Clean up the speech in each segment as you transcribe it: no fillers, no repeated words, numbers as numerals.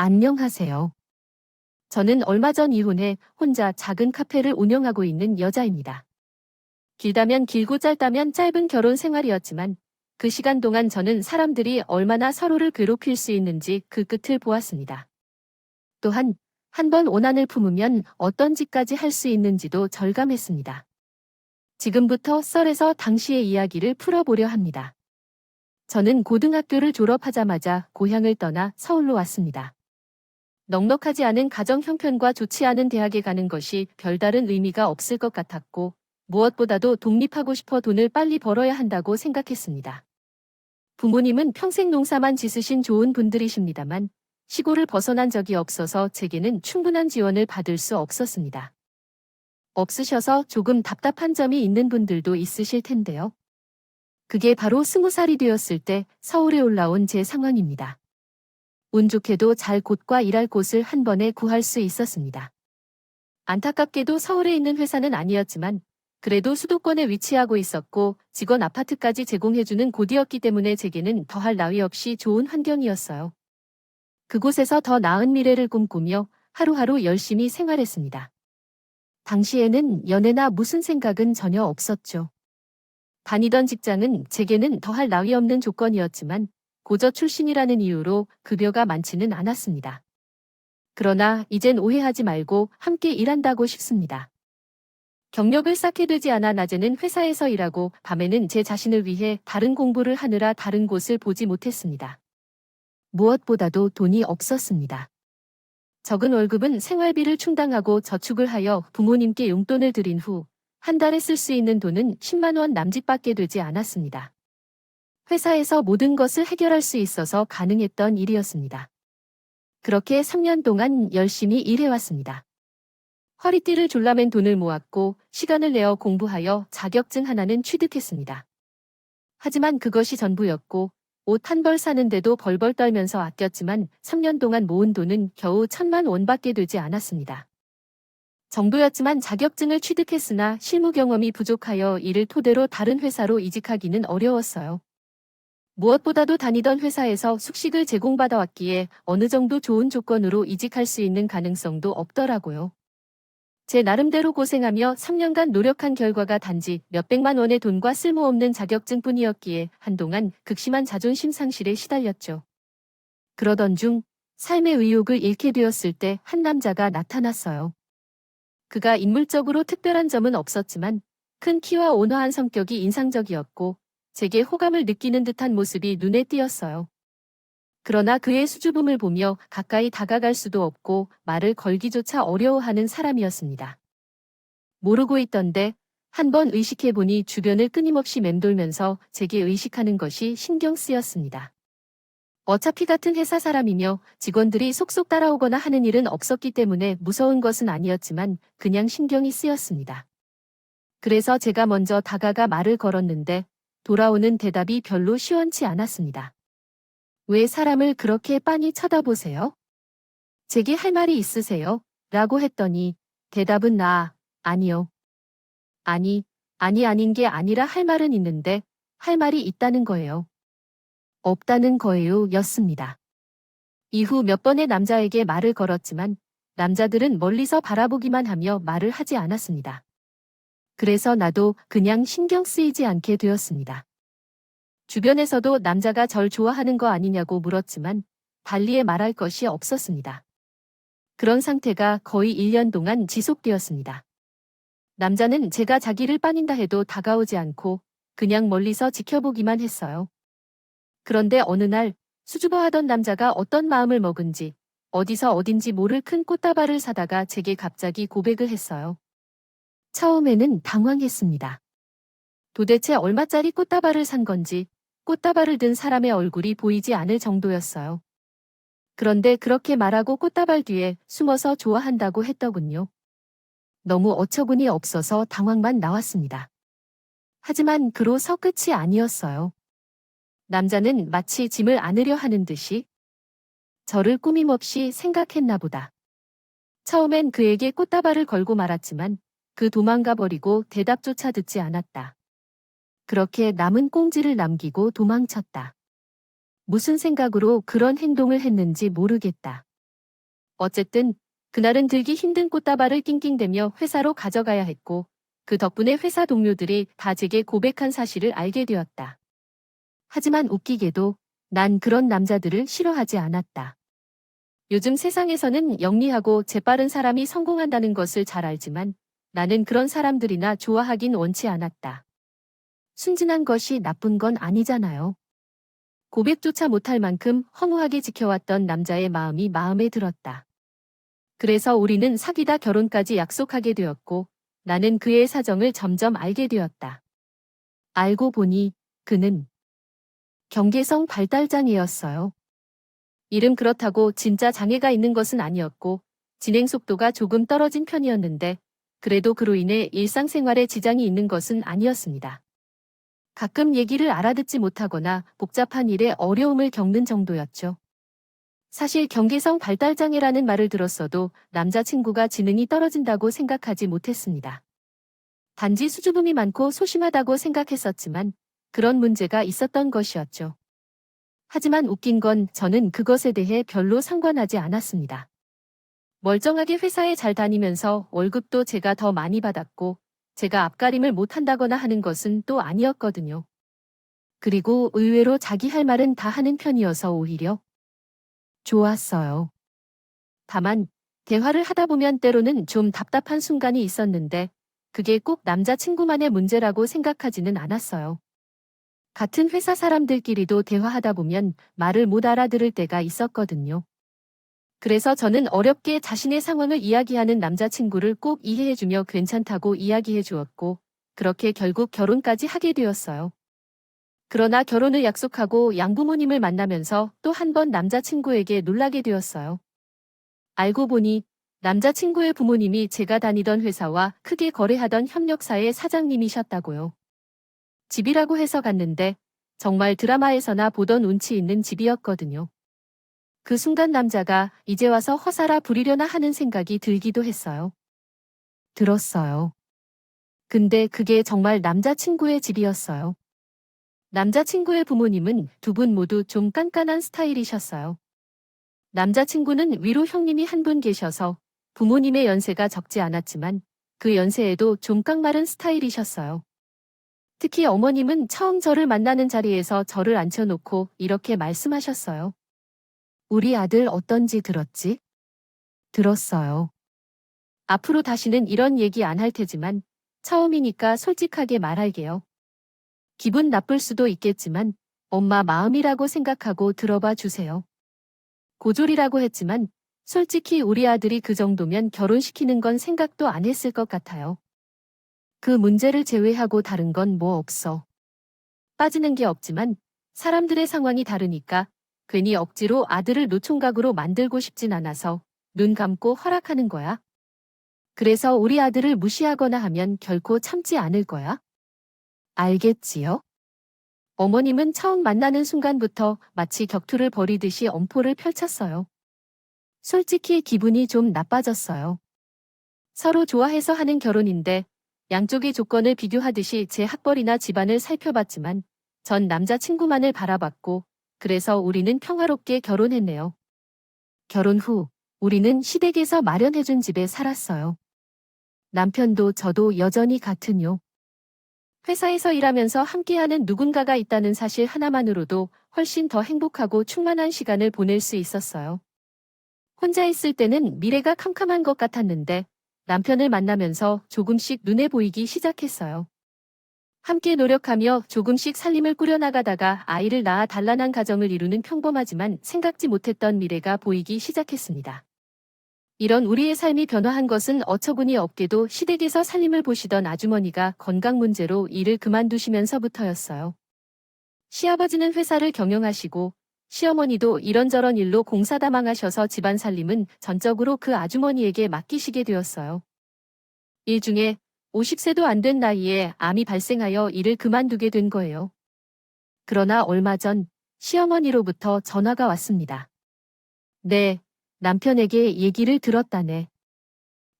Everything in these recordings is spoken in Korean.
안녕하세요. 저는 얼마 전 이혼해 혼자 작은 카페를 운영하고 있는 여자입니다. 길다면 길고 짧다면 짧은 결혼 생활이었지만 그 시간 동안 저는 사람들이 얼마나 서로를 괴롭힐 수 있는지 그 끝을 보았습니다. 또한 한 번 원한을 품으면 어떤 짓까지 할 수 있는지도 절감했습니다. 지금부터 썰에서 당시의 이야기를 풀어보려 합니다. 저는 고등학교를 졸업하자마자 고향을 떠나 서울로 왔습니다. 넉넉하지 않은 가정 형편과 좋지 않은 대학에 가는 것이 별다른 의미가 없을 것 같았고, 무엇보다도 독립하고 싶어 돈을 빨리 벌어야 한다고 생각했습니다. 부모님은 평생 농사만 지으신 좋은 분들이십니다만, 시골을 벗어난 적이 없어서 제게는 충분한 지원을 받을 수 없었습니다. 없으셔서 조금 답답한 점이 있는 분들도 있으실 텐데요. 그게 바로 20살이 되었을 때 서울에 올라온 제 상황입니다. 운 좋게도 잘 곳과 일할 곳을 한 번에 구할 수 있었습니다. 안타깝게도 서울에 있는 회사는 아니었지만 그래도 수도권에 위치하고 있었고 직원 아파트까지 제공해주는 곳이었기 때문에 제게는 더할 나위 없이 좋은 환경이었어요. 그곳에서 더 나은 미래를 꿈꾸며 하루하루 열심히 생활했습니다. 당시에는 연애나 무슨 생각은 전혀 없었죠. 다니던 직장은 제게는 더할 나위 없는 조건이었지만 고저 출신이라는 이유로 급여가 많지는 않았습니다. 그러나 이젠 오해하지 말고 함께 일한다고 싶습니다. 경력을 쌓게 되지 않아 낮에는 회사에서 일하고 밤에는 제 자신을 위해 다른 공부를 하느라 다른 곳을 보지 못했습니다. 무엇보다도 돈이 없었습니다. 적은 월급은 생활비를 충당하고 저축을 하여 부모님께 용돈을 드린 후 한 달에 쓸 수 있는 돈은 10만 원 남짓밖에 되지 않았습니다. 회사에서 모든 것을 해결할 수 있어서 가능했던 일이었습니다. 그렇게 3년 동안 열심히 일해왔습니다. 허리띠를 졸라맨 돈을 모았고 시간을 내어 공부하여 자격증 하나는 취득했습니다. 하지만 그것이 전부였고 옷 한 벌 사는데도 벌벌 떨면서 아꼈지만 3년 동안 모은 돈은 겨우 1,000만 원밖에 되지 않았습니다. 정도였지만 자격증을 취득했으나 실무 경험이 부족하여 이를 토대로 다른 회사로 이직하기는 어려웠어요. 무엇보다도 다니던 회사에서 숙식을 제공받아왔기에 어느 정도 좋은 조건으로 이직할 수 있는 가능성도 없더라고요. 제 나름대로 고생하며 3년간 노력한 결과가 단지 몇백만 원의 돈과 쓸모없는 자격증뿐이었기에 한동안 극심한 자존심 상실에 시달렸죠. 그러던 중 삶의 의욕을 잃게 되었을 때 한 남자가 나타났어요. 그가 인물적으로 특별한 점은 없었지만 큰 키와 온화한 성격이 인상적이었고 제게 호감을 느끼는 듯한 모습이 눈에 띄었어요. 그러나 그의 수줍음을 보며 가까이 다가갈 수도 없고 말을 걸기조차 어려워하는 사람이었습니다. 모르고 있던데 한번 의식해보니 주변을 끊임없이 맴돌면서 제게 의식하는 것이 신경 쓰였습니다. 어차피 같은 회사 사람이며 직원들이 속속 따라오거나 하는 일은 없었기 때문에 무서운 것은 아니었지만 그냥 신경이 쓰였습니다. 그래서 제가 먼저 다가가 말을 걸었는데 돌아오는 대답이 별로 시원치 않았습니다. 왜 사람을 그렇게 빤히 쳐다보세요? 제게 할 말이 있으세요? 라고 했더니 대답은 아니요. 아닌 게 아니라 할 말은 있는데 할 말이 있다는 거예요. 없다는 거예요 였습니다. 이후 몇 번의 남자에게 말을 걸었지만 남자들은 멀리서 바라보기만 하며 말을 하지 않았습니다. 그래서 나도 그냥 신경 쓰이지 않게 되었습니다. 주변에서도 남자가 절 좋아하는 거 아니냐고 물었지만 달리에 말할 것이 없었습니다. 그런 상태가 거의 1년 동안 지속되었습니다. 남자는 제가 자기를 빠닌다 해도 다가오지 않고 그냥 멀리서 지켜보기만 했어요. 그런데 어느 날 수줍어하던 남자가 어떤 마음을 먹은지 어디서 어딘지 모를 큰 꽃다발을 사다가 제게 갑자기 고백을 했어요. 처음에는 당황했습니다. 도대체 얼마짜리 꽃다발을 산 건지 꽃다발을 든 사람의 얼굴이 보이지 않을 정도였어요. 그런데 그렇게 말하고 꽃다발 뒤에 숨어서 좋아한다고 했더군요. 너무 어처구니 없어서 당황만 나왔습니다. 하지만 그로서 끝이 아니었어요. 남자는 마치 짐을 안으려 하는 듯이 저를 꾸밈없이 생각했나 보다. 처음엔 그에게 꽃다발을 걸고 말았지만 그 도망가 버리고 대답조차 듣지 않았다. 그렇게 남은 꽁지를 남기고 도망쳤다. 무슨 생각으로 그런 행동을 했는지 모르겠다. 어쨌든 그날은 들기 힘든 꽃다발을 낑낑대며 회사로 가져가야 했고 그 덕분에 회사 동료들이 다 제게 고백한 사실을 알게 되었다. 하지만 웃기게도 난 그런 남자들을 싫어하지 않았다. 요즘 세상에서는 영리하고 재빠른 사람이 성공한다는 것을 잘 알지만 나는 그런 사람들이나 좋아하긴 원치 않았다. 순진한 것이 나쁜 건 아니잖아요. 고백조차 못할 만큼 허무하게 지켜왔던 남자의 마음이 마음에 들었다. 그래서 우리는 사귀다 결혼까지 약속하게 되었고 나는 그의 사정을 점점 알게 되었다. 알고 보니 그는 경계성 발달장애였어요. 이름 그렇다고 진짜 장애가 있는 것은 아니었고 진행 속도가 조금 떨어진 편이었는데 그래도 그로 인해 일상생활에 지장이 있는 것은 아니었습니다. 가끔 얘기를 알아듣지 못하거나 복잡한 일에 어려움을 겪는 정도였죠. 사실 경계성 발달장애라는 말을 들었어도 남자친구가 지능이 떨어진다고 생각하지 못했습니다. 단지 수줍음이 많고 소심하다고 생각했었지만 그런 문제가 있었던 것이었죠. 하지만 웃긴 건 저는 그것에 대해 별로 상관하지 않았습니다. 멀쩡하게 회사에 잘 다니면서 월급도 제가 더 많이 받았고 제가 앞가림을 못한다거나 하는 것은 또 아니었거든요. 그리고 의외로 자기 할 말은 다 하는 편이어서 오히려 좋았어요. 다만 대화를 하다 보면 때로는 좀 답답한 순간이 있었는데 그게 꼭 남자친구만의 문제라고 생각하지는 않았어요. 같은 회사 사람들끼리도 대화하다 보면 말을 못 알아들을 때가 있었거든요. 그래서 저는 어렵게 자신의 상황을 이야기하는 남자친구를 꼭 이해해주며 괜찮다고 이야기해 주었고, 그렇게 결국 결혼까지 하게 되었어요. 그러나 결혼을 약속하고 양부모님을 만나면서 또 한 번 남자친구에게 놀라게 되었어요. 알고 보니 남자친구의 부모님이 제가 다니던 회사와 크게 거래하던 협력사의 사장님이셨다고요. 집이라고 해서 갔는데 정말 드라마에서나 보던 운치 있는 집이었거든요. 그 순간 남자가 이제 와서 허사라 부리려나 하는 생각이 들기도 했어요. 들었어요. 근데 그게 정말 남자친구의 집이었어요. 남자친구의 부모님은 두 분 모두 좀 깐깐한 스타일이셨어요. 남자친구는 위로 형님이 한 분 계셔서 부모님의 연세가 적지 않았지만 그 연세에도 좀 깡마른 스타일이셨어요. 특히 어머님은 처음 저를 만나는 자리에서 저를 앉혀놓고 이렇게 말씀하셨어요. 우리 아들 어떤지 들었지? 들었어요. 앞으로 다시는 이런 얘기 안 할 테지만 처음이니까 솔직하게 말할게요. 기분 나쁠 수도 있겠지만 엄마 마음이라고 생각하고 들어봐 주세요. 고졸이라고 했지만 솔직히 우리 아들이 그 정도면 결혼시키는 건 생각도 안 했을 것 같아요. 그 문제를 제외하고 다른 건 뭐 없어. 빠지는 게 없지만 사람들의 상황이 다르니까 괜히 억지로 아들을 노총각으로 만들고 싶진 않아서 눈 감고 허락하는 거야. 그래서 우리 아들을 무시하거나 하면 결코 참지 않을 거야. 알겠지요? 어머님은 처음 만나는 순간부터 마치 격투를 벌이듯이 엄포를 펼쳤어요. 솔직히 기분이 좀 나빠졌어요. 서로 좋아해서 하는 결혼인데 양쪽의 조건을 비교하듯이 제 학벌이나 집안을 살펴봤지만 전 남자친구만을 바라봤고 그래서 우리는 평화롭게 결혼했네요. 결혼 후 우리는 시댁에서 마련해준 집에 살았어요. 남편도 저도 여전히 같은요. 회사에서 일하면서 함께하는 누군가가 있다는 사실 하나만으로도 훨씬 더 행복하고 충만한 시간을 보낼 수 있었어요. 혼자 있을 때는 미래가 캄캄한 것 같았는데 남편을 만나면서 조금씩 눈에 보이기 시작했어요. 함께 노력하며 조금씩 살림을 꾸려나가다가 아이를 낳아 단란한 가정을 이루는 평범하지만 생각지 못했던 미래가 보이기 시작했습니다. 이런 우리의 삶이 변화한 것은 어처구니 없게도 시댁에서 살림을 보시던 아주머니가 건강 문제로 일을 그만두시면서부터였어요. 시아버지는 회사를 경영하시고 시어머니도 이런저런 일로 공사다망하셔서 집안 살림은 전적으로 그 아주머니에게 맡기시게 되었어요. 일 중에 50세도 안 된 나이에 암이 발생하여 일을 그만두게 된 거예요. 그러나 얼마 전 시어머니로부터 전화가 왔습니다. 네, 남편에게 얘기를 들었다네.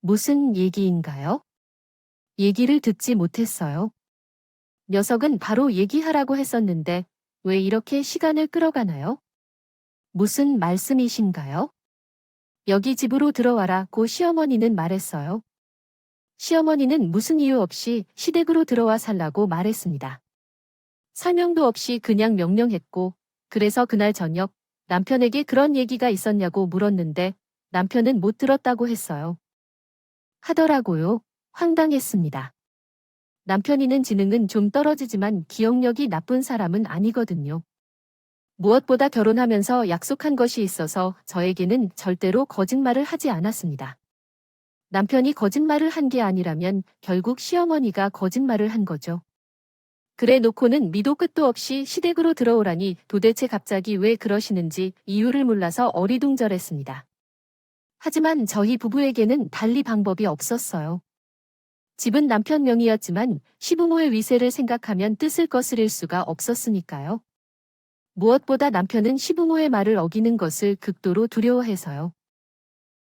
무슨 얘기인가요? 얘기를 듣지 못했어요. 녀석은 바로 얘기하라고 했었는데 왜 이렇게 시간을 끌어가나요? 무슨 말씀이신가요? 여기 집으로 들어와라고 시어머니는 말했어요. 시어머니는 무슨 이유 없이 시댁으로 들어와 살라고 말했습니다. 설명도 없이 그냥 명령했고, 그래서 그날 저녁 남편에게 그런 얘기가 있었냐고 물었는데 남편은 못 들었다고 했어요. 하더라고요. 황당했습니다. 남편이는 지능은 좀 떨어지지만 기억력이 나쁜 사람은 아니거든요. 무엇보다 결혼하면서 약속한 것이 있어서 저에게는 절대로 거짓말을 하지 않았습니다. 남편이 거짓말을 한 게 아니라면 결국 시어머니가 거짓말을 한 거죠. 그래 놓고는 미도 끝도 없이 시댁으로 들어오라니 도대체 갑자기 왜 그러시는지 이유를 몰라서 어리둥절했습니다. 하지만 저희 부부에게는 달리 방법이 없었어요. 집은 남편 명의였지만 시부모의 위세를 생각하면 뜻을 거스릴 수가 없었으니까요. 무엇보다 남편은 시부모의 말을 어기는 것을 극도로 두려워해서요.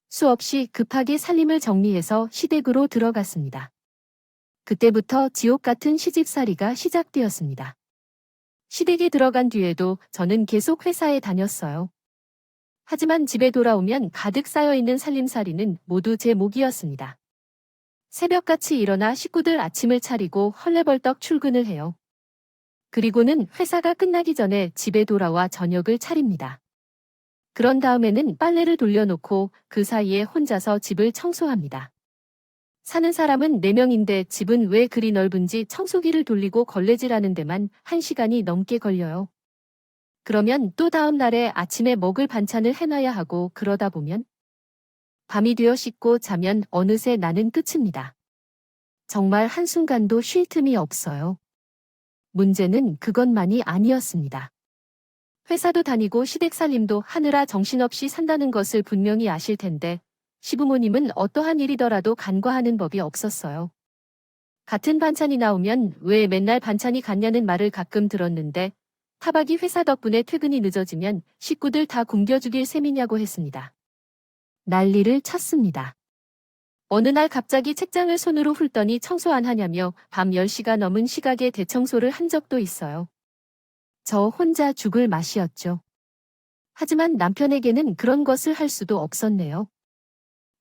수없이 급하게 살림을 정리해서 시댁으로 들어갔습니다. 그때부터 지옥 같은 시집살이가 시작되었습니다. 시댁에 들어간 뒤에도 저는 계속 회사에 다녔어요. 하지만 집에 돌아오면 가득 쌓여있는 살림살이는 모두 제 몫이었습니다. 새벽같이 일어나 식구들 아침을 차리고 헐레벌떡 출근을 해요. 그리고는 회사가 끝나기 전에 집에 돌아와 저녁을 차립니다. 그런 다음에는 빨래를 돌려놓고 그 사이에 혼자서 집을 청소합니다. 사는 사람은 4명인데 집은 왜 그리 넓은지 청소기를 돌리고 걸레질하는 데만 1시간이 넘게 걸려요. 그러면 또 다음 날에 아침에 먹을 반찬을 해놔야 하고 그러다 보면 밤이 되어 씻고 자면 어느새 나는 끝입니다. 정말 한순간도 쉴 틈이 없어요. 문제는 그것만이 아니었습니다. 회사도 다니고 시댁 살림도 하느라 정신없이 산다는 것을 분명히 아실 텐데 시부모님은 어떠한 일이더라도 간과하는 법이 없었어요. 같은 반찬이 나오면 왜 맨날 반찬이 같냐는 말을 가끔 들었는데 타박이 회사 덕분에 퇴근이 늦어지면 식구들 다 굶겨 죽일 셈이냐고 했습니다. 난리를 쳤습니다. 어느 날 갑자기 책장을 손으로 훑더니 청소 안 하냐며 밤 10시가 넘은 시각에 대청소를 한 적도 있어요. 저 혼자 죽을 맛이었죠. 하지만 남편에게는 그런 것을 할 수도 없었네요.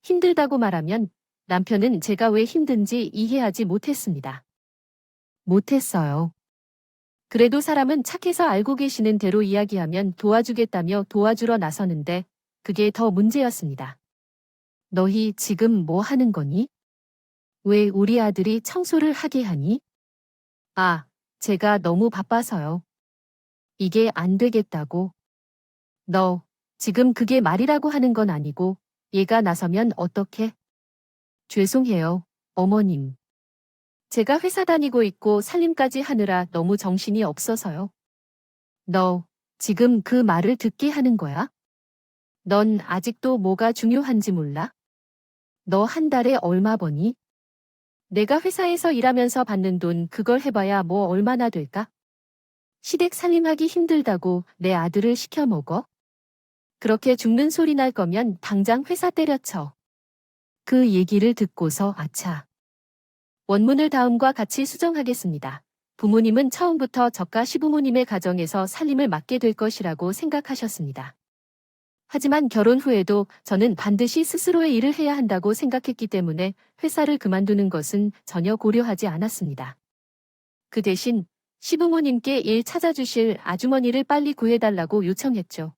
힘들다고 말하면 남편은 제가 왜 힘든지 이해하지 못했습니다. 못했어요. 그래도 사람은 착해서 알고 계시는 대로 이야기하면 도와주겠다며 도와주러 나서는데 그게 더 문제였습니다. 너희 지금 뭐 하는 거니? 왜 우리 아들이 청소를 하게 하니? 아, 제가 너무 바빠서요. 이게 안 되겠다고. 너, 지금 그게 말이라고 하는 건 아니고 얘가 나서면 어떡해? 죄송해요, 어머님. 제가 회사 다니고 있고 살림까지 하느라 너무 정신이 없어서요. 너, 지금 그 말을 듣게 하는 거야? 넌 아직도 뭐가 중요한지 몰라? 너 한 달에 얼마 버니? 내가 회사에서 일하면서 받는 돈 그걸 해봐야 뭐 얼마나 될까? 시댁 살림하기 힘들다고 내 아들을 시켜 먹어? 그렇게 죽는 소리 날 거면 당장 회사 때려쳐. 그 얘기를 듣고서 아차. 원문을 다음과 같이 수정하겠습니다. 부모님은 처음부터 저가 시부모님의 가정에서 살림을 맡게 될 것이라고 생각하셨습니다. 하지만 결혼 후에도 저는 반드시 스스로의 일을 해야 한다고 생각했기 때문에 회사를 그만두는 것은 전혀 고려하지 않았습니다. 그 대신 시부모님께 일 찾아주실 아주머니를 빨리 구해달라고 요청했죠.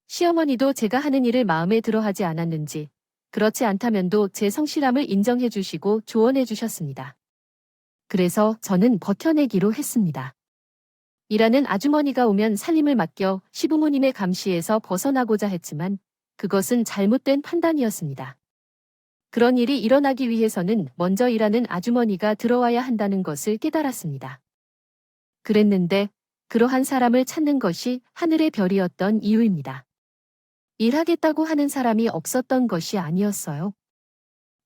시어머니도 제가 하는 일을 마음에 들어하지 않았는지 그렇지 않다면도 제 성실함을 인정해 주시고 조언해 주셨습니다. 그래서 저는 버텨내기로 했습니다. 일하는 아주머니가 오면 살림을 맡겨 시부모님의 감시에서 벗어나고자 했지만 그것은 잘못된 판단이었습니다. 그런 일이 일어나기 위해서는 먼저 일하는 아주머니가 들어와야 한다는 것을 깨달았습니다. 그랬는데 그러한 사람을 찾는 것이 하늘의 별이었던 이유입니다. 일하겠다고 하는 사람이 없었던 것이 아니었어요.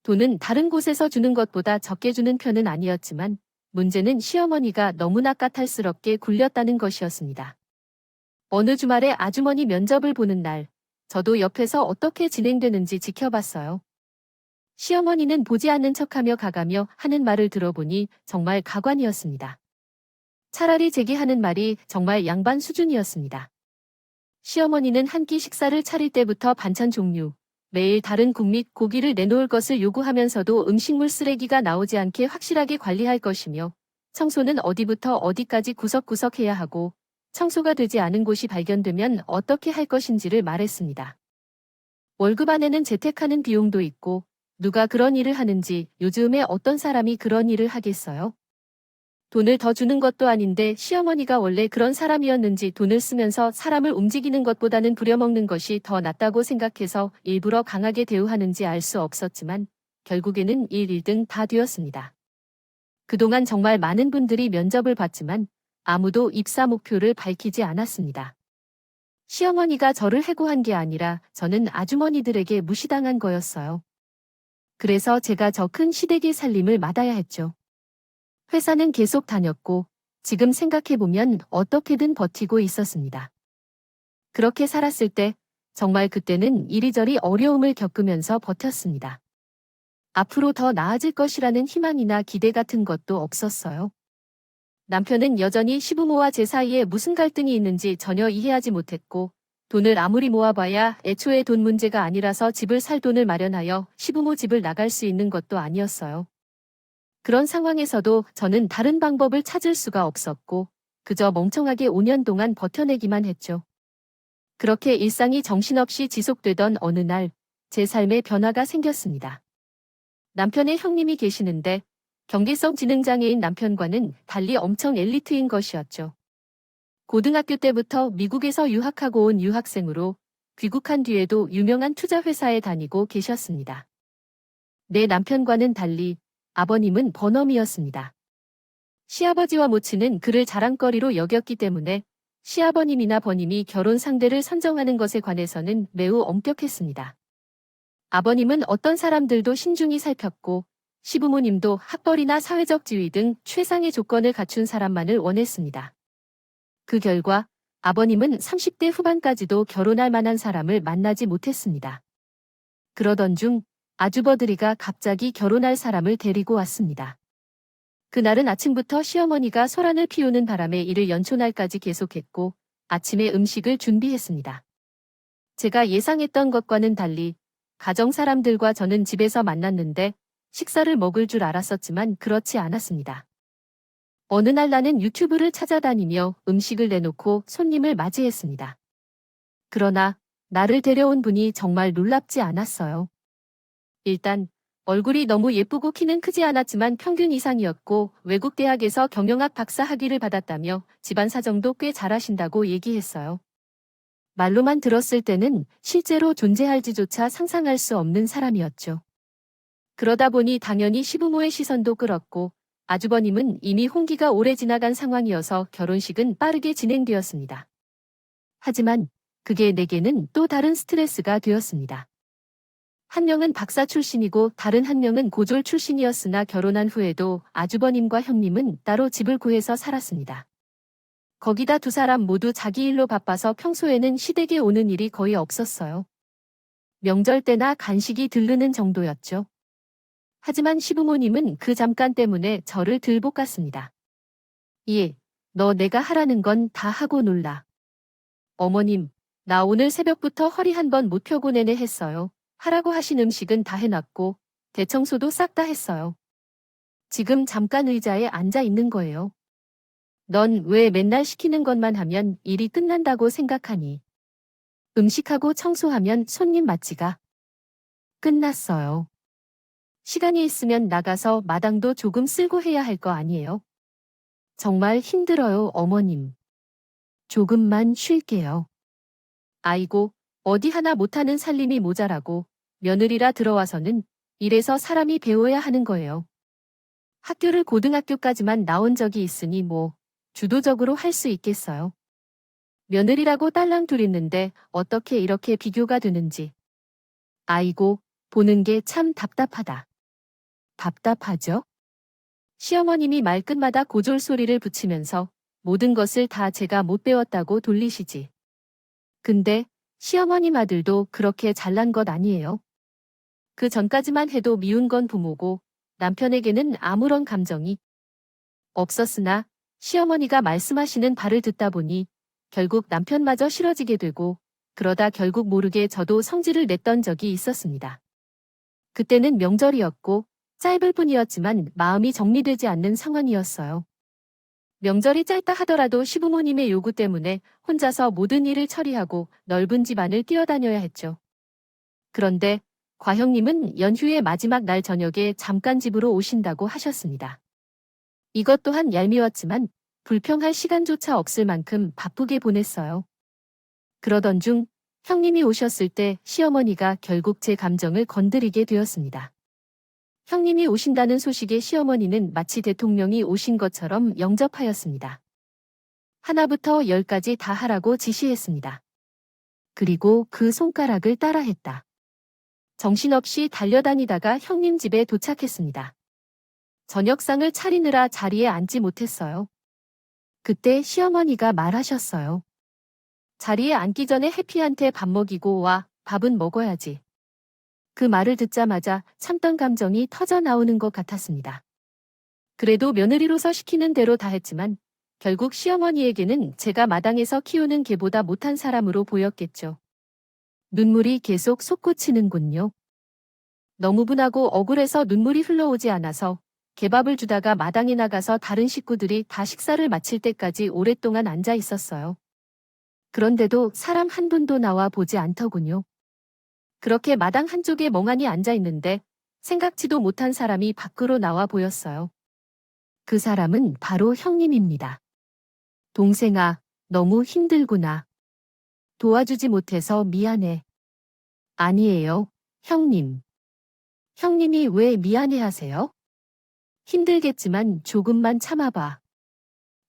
돈은 다른 곳에서 주는 것보다 적게 주는 편은 아니었지만 문제는 시어머니가 너무나 까탈스럽게 굴렸다는 것이었습니다. 어느 주말에 아주머니 면접을 보는 날, 저도 옆에서 어떻게 진행되는지 지켜봤어요. 시어머니는 보지 않는 척하며 가가며 하는 말을 들어보니 정말 가관이었습니다. 차라리 제게 하는 말이 정말 양반 수준이었습니다. 시어머니는 한 끼 식사를 차릴 때부터 반찬 종류, 매일 다른 국 및 고기를 내놓을 것을 요구하면서도 음식물 쓰레기가 나오지 않게 확실하게 관리할 것이며 청소는 어디부터 어디까지 구석구석 해야 하고 청소가 되지 않은 곳이 발견되면 어떻게 할 것인지를 말했습니다. 월급 안에는 재택하는 비용도 있고 누가 그런 일을 하는지 요즘에 어떤 사람이 그런 일을 하겠어요? 돈을 더 주는 것도 아닌데 시어머니가 원래 그런 사람이었는지 돈을 쓰면서 사람을 움직이는 것보다는 부려먹는 것이 더 낫다고 생각해서 일부러 강하게 대우하는지 알 수 없었지만 결국에는 1, 2등 다 되었습니다. 그동안 정말 많은 분들이 면접을 봤지만 아무도 입사 목표를 밝히지 않았습니다. 시어머니가 저를 해고한 게 아니라 저는 아주머니들에게 무시당한 거였어요. 그래서 제가 저 큰 시댁의 살림을 맡아야 했죠. 회사는 계속 다녔고 지금 생각해보면 어떻게든 버티고 있었습니다. 그렇게 살았을 때 정말 그때는 이리저리 어려움을 겪으면서 버텼습니다. 앞으로 더 나아질 것이라는 희망이나 기대 같은 것도 없었어요. 남편은 여전히 시부모와 제 사이에 무슨 갈등이 있는지 전혀 이해하지 못했고 돈을 아무리 모아봐야 애초에 돈 문제가 아니라서 집을 살 돈을 마련하여 시부모 집을 나갈 수 있는 것도 아니었어요. 그런 상황에서도 저는 다른 방법을 찾을 수가 없었고 그저 멍청하게 5년 동안 버텨내기만 했죠. 그렇게 일상이 정신없이 지속되던 어느 날 제 삶에 변화가 생겼습니다. 남편의 형님이 계시는데 경계성 지능장애인 남편과는 달리 엄청 엘리트인 것이었죠. 고등학교 때부터 미국에서 유학하고 온 유학생으로 귀국한 뒤에도 유명한 투자회사에 다니고 계셨습니다. 내 남편과는 달리 아버님은 번엄이었습니다. 시아버지와 모친은 그를 자랑거리로 여겼기 때문에 시아버님이나 버님이 결혼 상대를 선정하는 것에 관해서는 매우 엄격했습니다. 아버님은 어떤 사람들도 신중히 살폈고 시부모님도 학벌이나 사회적 지위 등 최상의 조건을 갖춘 사람만을 원했습니다. 그 결과 아버님은 30대 후반까지도 결혼할 만한 사람을 만나지 못했습니다. 그러던 중 아주버들이가 갑자기 결혼할 사람을 데리고 왔습니다. 그날은 아침부터 시어머니가 소란을 피우는 바람에 이를 연초날까지 계속했고 아침에 음식을 준비했습니다. 제가 예상했던 것과는 달리 가정 사람들과 저는 집에서 만났는데 식사를 먹을 줄 알았었지만 그렇지 않았습니다. 어느 날 나는 유튜브를 찾아다니며 음식을 내놓고 손님을 맞이했습니다. 그러나 나를 데려온 분이 정말 놀랍지 않았어요. 일단 얼굴이 너무 예쁘고 키는 크지 않았지만 평균 이상이었고 외국 대학에서 경영학 박사 학위를 받았다며 집안 사정도 꽤 잘하신다고 얘기했어요. 말로만 들었을 때는 실제로 존재할지조차 상상할 수 없는 사람이었죠. 그러다 보니 당연히 시부모의 시선도 끌었고 아주버님은 이미 혼기가 오래 지나간 상황이어서 결혼식은 빠르게 진행되었습니다. 하지만 그게 내게는 또 다른 스트레스가 되었습니다. 한 명은 박사 출신이고 다른 한 명은 고졸 출신이었으나 결혼한 후에도 아주버님과 형님은 따로 집을 구해서 살았습니다. 거기다 두 사람 모두 자기 일로 바빠서 평소에는 시댁에 오는 일이 거의 없었어요. 명절 때나 간식이 들르는 정도였죠. 하지만 시부모님은 그 잠깐 때문에 저를 들볶았습니다. 예, 너 내가 하라는 건 다 하고 놀라. 어머님, 나 오늘 새벽부터 허리 한 번 못 펴고 내내 했어요. 하라고 하신 음식은 다 해놨고 대청소도 싹 다 했어요. 지금 잠깐 의자에 앉아 있는 거예요. 넌 왜 맨날 시키는 것만 하면 일이 끝난다고 생각하니? 음식하고 청소하면 손님 맞지가 끝났어요. 시간이 있으면 나가서 마당도 조금 쓸고 해야 할 거 아니에요? 정말 힘들어요, 어머님. 조금만 쉴게요. 아이고, 어디 하나 못하는 살림이 모자라고 며느리라 들어와서는 이래서 사람이 배워야 하는 거예요. 학교를 고등학교까지만 나온 적이 있으니 뭐 주도적으로 할 수 있겠어요. 며느리라고 딸랑 둘 있는데 어떻게 이렇게 비교가 되는지. 아이고, 보는 게 참 답답하다. 답답하죠? 시어머님이 말끝마다 고졸 소리를 붙이면서 모든 것을 다 제가 못 배웠다고 돌리시지. 근데 시어머님 아들도 그렇게 잘난 것 아니에요. 그 전까지만 해도 미운 건 부모고 남편에게는 아무런 감정이 없었으나 시어머니가 말씀하시는 바를 듣다 보니 결국 남편마저 싫어지게 되고 그러다 결국 모르게 저도 성질을 냈던 적이 있었습니다. 그때는 명절이었고 짧을 뿐이었지만 마음이 정리되지 않는 상황이었어요. 명절이 짧다 하더라도 시부모님의 요구 때문에 혼자서 모든 일을 처리하고 넓은 집안을 뛰어다녀야 했죠. 그런데 과형님은 연휴의 마지막 날 저녁에 잠깐 집으로 오신다고 하셨습니다. 이것 또한 얄미웠지만 불평할 시간조차 없을 만큼 바쁘게 보냈어요. 그러던 중 형님이 오셨을 때 시어머니가 결국 제 감정을 건드리게 되었습니다. 형님이 오신다는 소식에 시어머니는 마치 대통령이 오신 것처럼 영접하였습니다. 하나부터 10까지 다 하라고 지시했습니다. 그리고 그 손가락을 따라했다. 정신없이 달려다니다가 형님 집에 도착했습니다. 저녁상을 차리느라 자리에 앉지 못했어요. 그때 시어머니가 말하셨어요. 자리에 앉기 전에 해피한테 밥 먹이고 와, 밥은 먹어야지. 그 말을 듣자마자 참던 감정이 터져 나오는 것 같았습니다. 그래도 며느리로서 시키는 대로 다 했지만 결국 시어머니에게는 제가 마당에서 키우는 개보다 못한 사람으로 보였겠죠. 눈물이 계속 솟구치는군요. 너무 분하고 억울해서 눈물이 흘러오지 않아서 개밥을 주다가 마당에 나가서 다른 식구들이 다 식사를 마칠 때까지 오랫동안 앉아 있었어요. 그런데도 사람 한 분도 나와 보지 않더군요. 그렇게 마당 한쪽에 멍하니 앉아 있는데 생각지도 못한 사람이 밖으로 나와 보였어요. 그 사람은 바로 형님입니다. 동생아, 너무 힘들구나. 도와주지 못해서 미안해. 아니에요, 형님. 형님이 왜 미안해 하세요? 힘들겠지만 조금만 참아봐.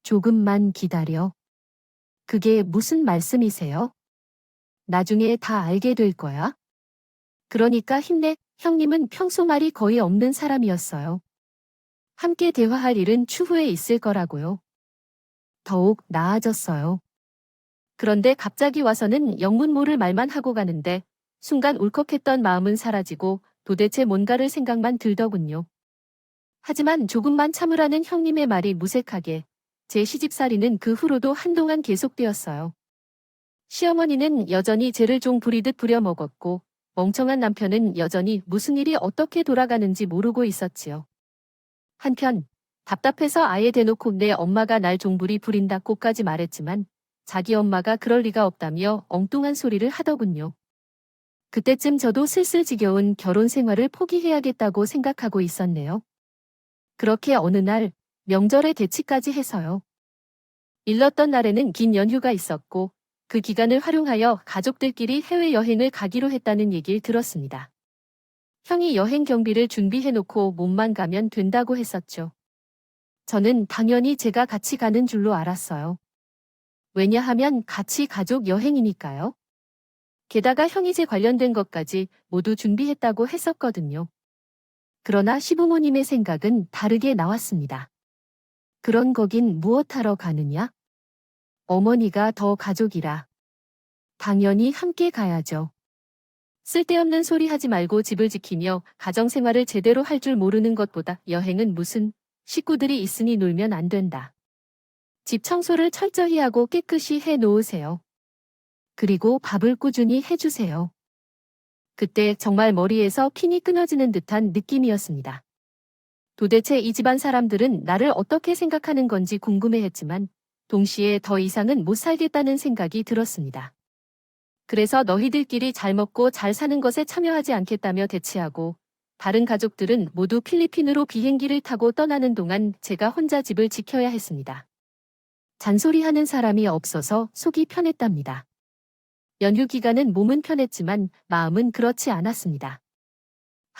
조금만 기다려. 그게 무슨 말씀이세요? 나중에 다 알게 될 거야. 그러니까 힘내. 형님은 평소 말이 거의 없는 사람이었어요. 함께 대화할 일은 추후에 있을 거라고요. 더욱 나아졌어요. 그런데 갑자기 와서는 영문 모를 말만 하고 가는데 순간 울컥했던 마음은 사라지고 도대체 뭔가를 생각만 들더군요. 하지만 조금만 참으라는 형님의 말이 무색하게 제 시집살이는 그 후로도 한동안 계속되었어요. 시어머니는 여전히 죄를 종 부리듯 부려먹었고 멍청한 남편은 여전히 무슨 일이 어떻게 돌아가는지 모르고 있었지요. 한편 답답해서 아예 대놓고 내 엄마가 날 종부리 부린다고까지 말했지만 자기 엄마가 그럴 리가 없다며 엉뚱한 소리를 하더군요. 그때쯤 저도 슬슬 지겨운 결혼 생활을 포기해야겠다고 생각하고 있었네요. 그렇게 어느 날 명절에 대치까지 해서요. 일렀던 날에는 긴 연휴가 있었고 그 기간을 활용하여 가족들끼리 해외여행을 가기로 했다는 얘기를 들었습니다. 형이 여행 경비를 준비해놓고 몸만 가면 된다고 했었죠. 저는 당연히 제가 같이 가는 줄로 알았어요. 왜냐하면 같이 가족 여행이니까요. 게다가 형이 제 관련된 것까지 모두 준비했다고 했었거든요. 그러나 시부모님의 생각은 다르게 나왔습니다. 그런 거긴 무엇하러 가느냐? 어머니가 더 가족이라. 당연히 함께 가야죠. 쓸데없는 소리 하지 말고 집을 지키며 가정생활을 제대로 할 줄 모르는 것보다 여행은 무슨 식구들이 있으니 놀면 안 된다. 집 청소를 철저히 하고 깨끗이 해 놓으세요. 그리고 밥을 꾸준히 해주세요. 그때 정말 머리에서 핀이 끊어지는 듯한 느낌이었습니다. 도대체 이 집안 사람들은 나를 어떻게 생각하는 건지 궁금해했지만 동시에 더 이상은 못 살겠다는 생각이 들었습니다. 그래서 너희들끼리 잘 먹고 잘 사는 것에 참여하지 않겠다며 대치하고 다른 가족들은 모두 필리핀으로 비행기를 타고 떠나는 동안 제가 혼자 집을 지켜야 했습니다. 잔소리하는 사람이 없어서 속이 편했답니다. 연휴 기간은 몸은 편했지만 마음은 그렇지 않았습니다.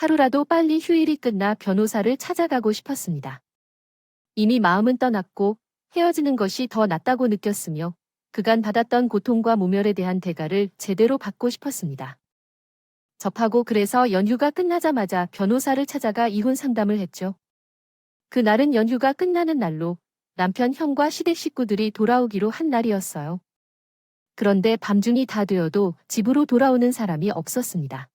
하루라도 빨리 휴일이 끝나 변호사를 찾아가고 싶었습니다. 이미 마음은 떠났고 헤어지는 것이 더 낫다고 느꼈으며 그간 받았던 고통과 모멸에 대한 대가를 제대로 받고 싶었습니다. 접하고 그래서 연휴가 끝나자마자 변호사를 찾아가 이혼 상담을 했죠. 그날은 연휴가 끝나는 날로 남편 형과 시댁 식구들이 돌아오기로 한 날이었어요. 그런데 밤중이 다 되어도 집으로 돌아오는 사람이 없었습니다.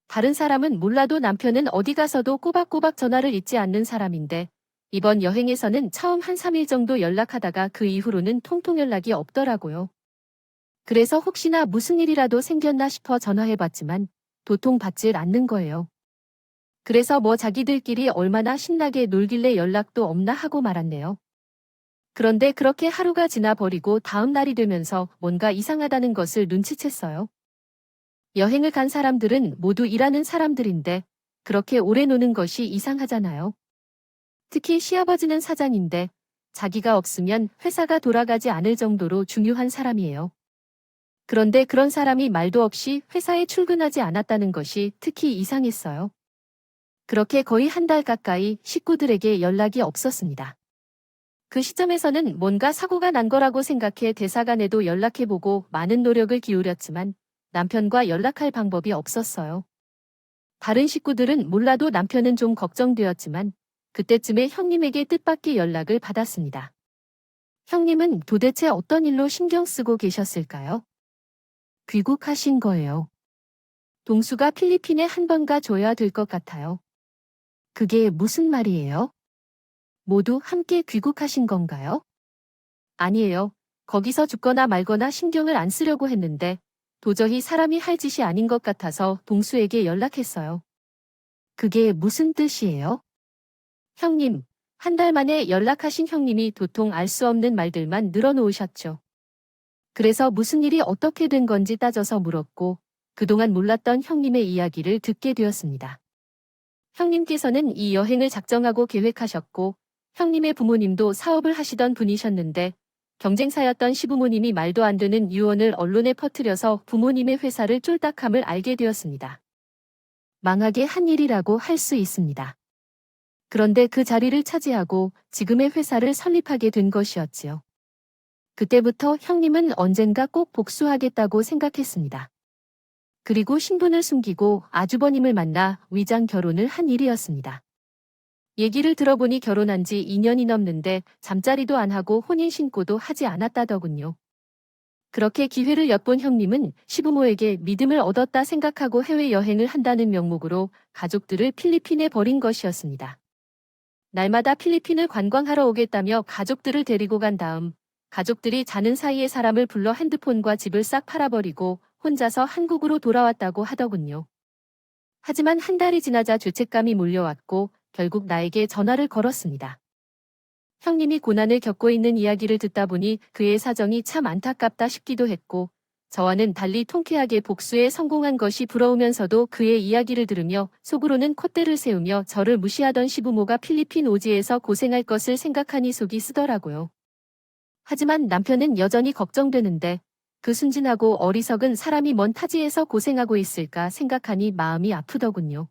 다른 사람은 몰라도 남편은 어디 가서도 꼬박꼬박 전화를 잊지 않는 사람인데 이번 여행에서는 처음 한 3일 정도 연락하다가 그 이후로는 통통 연락이 없더라고요. 그래서 혹시나 무슨 일이라도 생겼나 싶어 전화해봤지만 도통 받질 않는 거예요. 그래서 뭐 자기들끼리 얼마나 신나게 놀길래 연락도 없나 하고 말았네요. 그런데 그렇게 하루가 지나버리고 다음 날이 되면서 뭔가 이상하다는 것을 눈치챘어요. 여행을 간 사람들은 모두 일하는 사람들인데 그렇게 오래 노는 것이 이상하잖아요. 특히 시아버지는 사장인데 자기가 없으면 회사가 돌아가지 않을 정도로 중요한 사람이에요. 그런데 그런 사람이 말도 없이 회사에 출근하지 않았다는 것이 특히 이상했어요. 그렇게 거의 한 달 가까이 식구들에게 연락이 없었습니다. 그 시점에서는 뭔가 사고가 난 거라고 생각해 대사관에도 연락해보고 많은 노력을 기울였지만 남편과 연락할 방법이 없었어요. 다른 식구들은 몰라도 남편은 좀 걱정되었지만 그때쯤에 형님에게 뜻밖의 연락을 받았습니다. 형님은 도대체 어떤 일로 신경 쓰고 계셨을까요? 귀국하신 거예요. 동수가 필리핀에 한 번 가줘야 될 것 같아요. 그게 무슨 말이에요? 모두 함께 귀국하신 건가요? 아니에요. 거기서 죽거나 말거나 신경을 안 쓰려고 했는데 도저히 사람이 할 짓이 아닌 것 같아서 동수에게 연락했어요. 그게 무슨 뜻이에요? 형님, 한 달 만에 연락하신 형님이 도통 알 수 없는 말들만 늘어놓으셨죠. 그래서 무슨 일이 어떻게 된 건지 따져서 물었고 그동안 몰랐던 형님의 이야기를 듣게 되었습니다. 형님께서는 이 여행을 작정하고 계획하셨고 형님의 부모님도 사업을 하시던 분이셨는데 경쟁사였던 시부모님이 말도 안 되는 유언을 언론에 퍼뜨려서 부모님의 회사를 쫄딱함을 알게 되었습니다. 망하게 한 일이라고 할 수 있습니다. 그런데 그 자리를 차지하고 지금의 회사를 설립하게 된 것이었지요. 그때부터 형님은 언젠가 꼭 복수하겠다고 생각했습니다. 그리고 신분을 숨기고 아주버님을 만나 위장 결혼을 한 일이었습니다. 얘기를 들어보니 결혼한 지 2년이 넘는데 잠자리도 안 하고 혼인신고도 하지 않았다더군요. 그렇게 기회를 엿본 형님은 시부모에게 믿음을 얻었다 생각하고 해외여행을 한다는 명목으로 가족들을 필리핀에 버린 것이었습니다. 날마다 필리핀을 관광하러 오겠다며 가족들을 데리고 간 다음 가족들이 자는 사이에 사람을 불러 핸드폰과 집을 싹 팔아버리고 혼자서 한국으로 돌아왔다고 하더군요. 하지만 한 달이 지나자 죄책감이 몰려왔고 결국 나에게 전화를 걸었습니다. 형님이 고난을 겪고 있는 이야기를 듣다 보니 그의 사정이 참 안타깝다 싶기도 했고 저와는 달리 통쾌하게 복수에 성공한 것이 부러우면서도 그의 이야기를 들으며 속으로는 콧대를 세우며 저를 무시하던 시부모가 필리핀 오지에서 고생할 것을 생각하니 속이 쓰더라고요. 하지만 남편은 여전히 걱정되는데 그 순진하고 어리석은 사람이 먼 타지에서 고생하고 있을까 생각하니 마음이 아프더군요.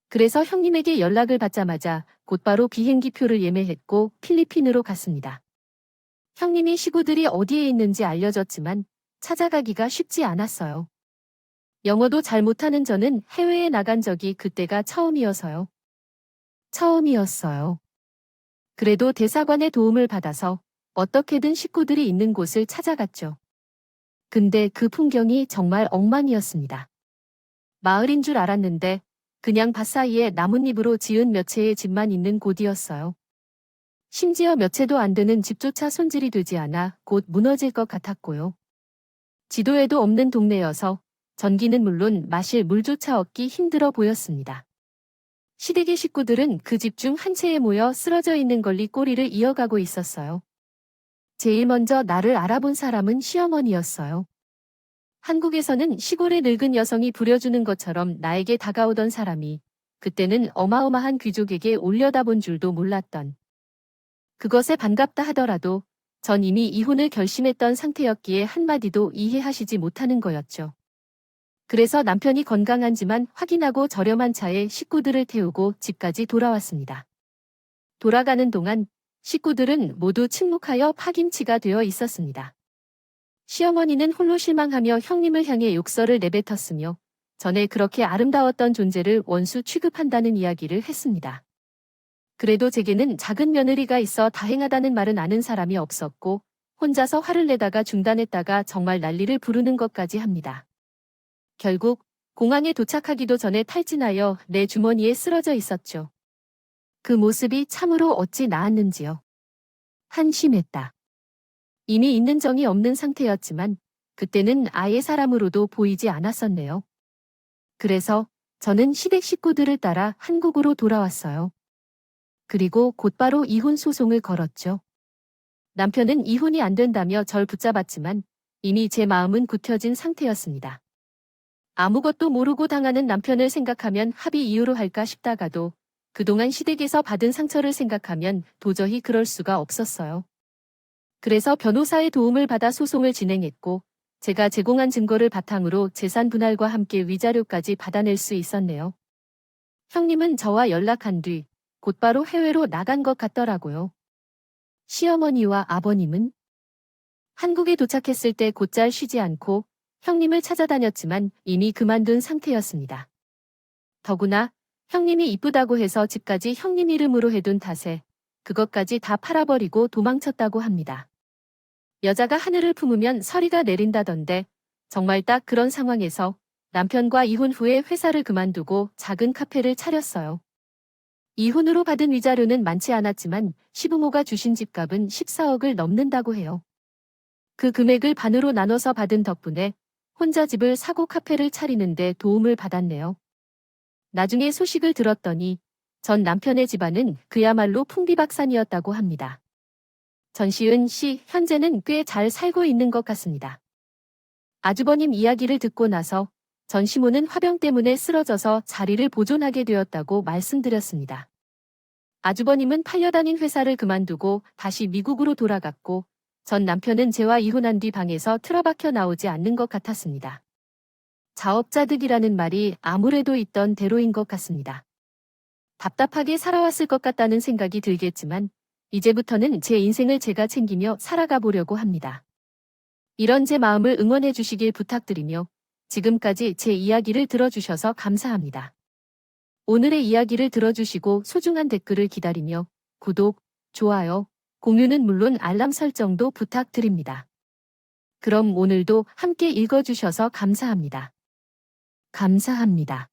그래서 형님에게 연락을 받자마자 곧바로 비행기표를 예매했고 필리핀으로 갔습니다. 형님이 식구들이 어디에 있는지 알려줬지만 찾아가기가 쉽지 않았어요. 영어도 잘 못하는 저는 해외에 나간 적이 그때가 처음이어서요. 처음이었어요. 그래도 대사관의 도움을 받아서 어떻게든 식구들이 있는 곳을 찾아갔죠. 근데 그 풍경이 정말 엉망이었습니다. 마을인 줄 알았는데 그냥 밭 사이에 나뭇잎으로 지은 몇 채의 집만 있는 곳이었어요. 심지어 몇 채도 안 되는 집조차 손질이 되지 않아 곧 무너질 것 같았고요. 지도에도 없는 동네여서 전기는 물론 마실 물조차 얻기 힘들어 보였습니다. 시댁의 식구들은 그 집 중 한 채에 모여 쓰러져 있는 걸리 꼬리를 이어가고 있었어요. 제일 먼저 나를 알아본 사람은 시어머니였어요. 한국에서는 시골의 늙은 여성이 부려주는 것처럼 나에게 다가오던 사람이 그때는 어마어마한 귀족에게 올려다본 줄도 몰랐던. 그것에 반갑다 하더라도 전 이미 이혼을 결심했던 상태였기에 한마디도 이해하시지 못하는 거였죠. 그래서 남편이 건강한지만 확인하고 저렴한 차에 식구들을 태우고 집까지 돌아왔습니다. 돌아가는 동안 식구들은 모두 침묵하여 파김치가 되어 있었습니다. 시어머니는 홀로 실망하며 형님을 향해 욕설을 내뱉었으며 전에 그렇게 아름다웠던 존재를 원수 취급한다는 이야기를 했습니다. 그래도 제게는 작은 며느리가 있어 다행하다는 말은 아는 사람이 없었고 혼자서 화를 내다가 중단했다가 정말 난리를 부르는 것까지 합니다. 결국 공항에 도착하기도 전에 탈진하여 내 주머니에 쓰러져 있었죠. 그 모습이 참으로 어찌 나았는지요. 한심했다. 이미 있는 정이 없는 상태였지만 그때는 아예 사람으로도 보이지 않았었네요. 그래서 저는 시댁 식구들을 따라 한국으로 돌아왔어요. 그리고 곧바로 이혼 소송을 걸었죠. 남편은 이혼이 안 된다며 절 붙잡았지만 이미 제 마음은 굳혀진 상태였습니다. 아무것도 모르고 당하는 남편을 생각하면 합의 이유로 할까 싶다가도 그동안 시댁에서 받은 상처를 생각하면 도저히 그럴 수가 없었어요. 그래서 변호사의 도움을 받아 소송을 진행했고 제가 제공한 증거를 바탕으로 재산 분할과 함께 위자료까지 받아낼 수 있었네요. 형님은 저와 연락한 뒤 곧바로 해외로 나간 것 같더라고요. 시어머니와 아버님은 한국에 도착했을 때 곧잘 쉬지 않고 형님을 찾아다녔지만 이미 그만둔 상태였습니다. 더구나 형님이 이쁘다고 해서 집까지 형님 이름으로 해둔 탓에 그것까지 다 팔아버리고 도망쳤다고 합니다. 여자가 하늘을 품으면 서리가 내린다던데 정말 딱 그런 상황에서 남편과 이혼 후에 회사를 그만두고 작은 카페를 차렸어요. 이혼으로 받은 위자료는 많지 않았지만 시부모가 주신 집값은 14억을 넘는다고 해요. 그 금액을 반으로 나눠서 받은 덕분에 혼자 집을 사고 카페를 차리는데 도움을 받았네요. 나중에 소식을 들었더니 전 남편의 집안은 그야말로 풍비박산이었다고 합니다. 전시은 씨 현재는 꽤 잘 살고 있는 것 같습니다. 아주버님 이야기를 듣고 나서 전 시모는 화병 때문에 쓰러져서 자리를 보존하게 되었다고 말씀드렸습니다. 아주버님은 팔려다닌 회사를 그만두고 다시 미국으로 돌아갔고 전 남편은 제와 이혼한 뒤 방에서 틀어박혀 나오지 않는 것 같았습니다. 자업자득이라는 말이 아무래도 있던 대로인 것 같습니다. 답답하게 살아왔을 것 같다는 생각이 들겠지만 이제부터는 제 인생을 제가 챙기며 살아가 보려고 합니다. 이런 제 마음을 응원해 주시길 부탁드리며 지금까지 제 이야기를 들어주셔서 감사합니다. 오늘의 이야기를 들어주시고 소중한 댓글을 기다리며 구독, 좋아요, 공유는 물론 알람 설정도 부탁드립니다. 그럼 오늘도 함께 읽어주셔서 감사합니다. 감사합니다.